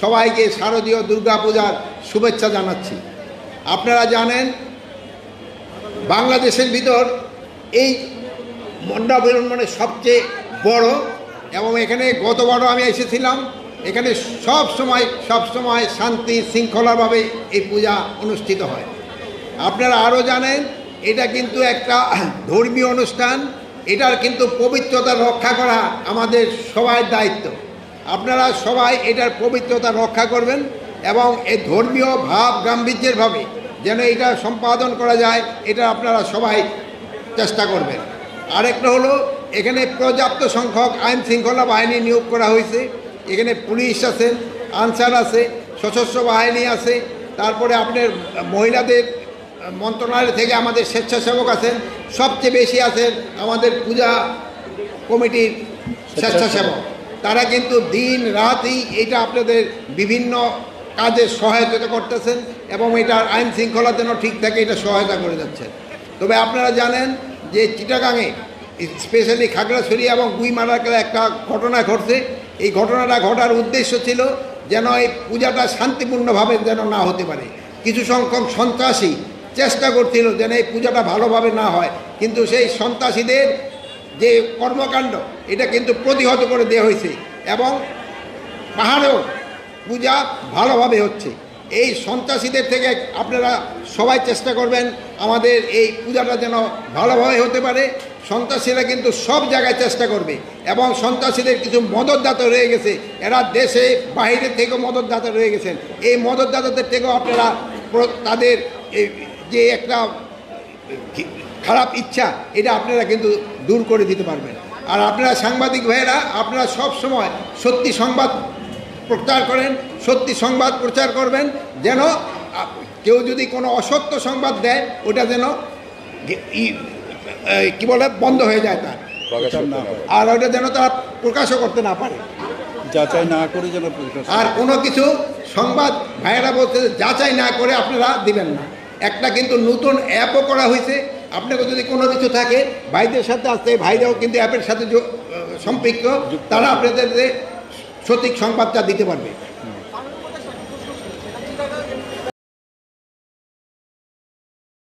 সবাইকে শারদীয় দুর্গা পূজার শুভেচ্ছা জানাচ্ছি। আপনারা জানেন বাংলাদেশের ভিতর এই মণ্ডপের মানে সবচেয়ে বড়, এবং এখানে গতবারও আমি এসেছিলাম। এখানে সব সময় শান্তি শৃঙ্খলাভাবে এই পূজা অনুষ্ঠিত হয়। আপনারা আরও জানেন এটা কিন্তু একটা ধর্মীয় অনুষ্ঠান, এটার কিন্তু পবিত্রতা রক্ষা করা আমাদের সবার দায়িত্ব। আপনারা সবাই এটার পবিত্রতা রক্ষা করবেন এবং এই ধর্মীয় ভাব গাম্ভীর্যেরভাবে যেন এটা সম্পাদন করা যায়, এটা আপনারা সবাই চেষ্টা করবেন। আরেকটা হলো এখানে পর্যাপ্ত সংখ্যক আইন শৃঙ্খলা বাহিনী নিয়োগ করা হয়েছে। এখানে পুলিশ আছেন, আনসার আছে, সশস্ত্র বাহিনী আছে, তারপরে আপনার মহিলাদের মন্ত্রণালয় থেকে আমাদের স্বেচ্ছাসেবক আছেন, সবচেয়ে বেশি আছেন আমাদের পূজা কমিটির স্বেচ্ছাসেবক। তারা কিন্তু দিন রাতই এটা আপনাদের বিভিন্ন কাজে সহায়তা করতেছেন এবং এটার আইন শৃঙ্খলা যেন ঠিক থাকে এটা সহায়তা করে যাচ্ছেন। তবে আপনারা জানেন যে চিটাগাংয়ে স্পেশালি খাগড়াছড়ি এবং গুইমারাতে একটা ঘটনা ঘটছে। এই ঘটনাটা ঘটার উদ্দেশ্য ছিল যেন এই পূজাটা শান্তিপূর্ণভাবে যেন না হতে পারে। কিছু সংখ্যক সন্ত্রাসী চেষ্টা করছিল যেন এই পূজাটা ভালোভাবে না হয়, কিন্তু সেই সন্ত্রাসীদের যে কর্মকাণ্ড এটা কিন্তু প্রতিহত করে দেওয়া হয়েছে এবং পাহাড়েও পূজা ভালোভাবে হচ্ছে। এই সন্ত্রাসীদের থেকে আপনারা সবাই চেষ্টা করবেন আমাদের এই পূজাটা যেন ভালোভাবে হতে পারে। সন্ত্রাসীরা কিন্তু সব জায়গায় চেষ্টা করবে এবং সন্ত্রাসীদের কিছু মদতদাতা রয়ে গেছে, এরা দেশে বাইরে থেকেও মদতদাতা রয়ে গেছেন। এই মদতদাতাদের থেকেও আপনারা তাদের যে একটা খারাপ ইচ্ছা এটা আপনারা কিন্তু দূর করে দিতে পারবেন। আর আপনারা সাংবাদিক ভাইয়েরা আপনারা সব সময় সত্যি সংবাদ প্রচার করেন, সত্যি সংবাদ প্রচার করবেন, যেন কেউ যদি কোনো অসত্য সংবাদ দেয় ওটা যেন কি বলে বন্ধ হয়ে যায়, তার আর ওটা যেন তারা প্রকাশও করতে না পারে, যাচাই না করে যেন। আর কোনো কিছু সংবাদ ভাইয়েরা বলতে যাচাই না করে আপনারা দিবেন না। একটা কিন্তু নতুন অ্যাপও করা হয়েছে, আপনাকে যদি কোনো কিছু থাকে ভাইদের সাথে আসতে, ভাইরাও কিন্তু অ্যাপের সাথে সম্পৃক্ত, তারা আপনাদের সঠিক সংবাদটা দিতে পারবে।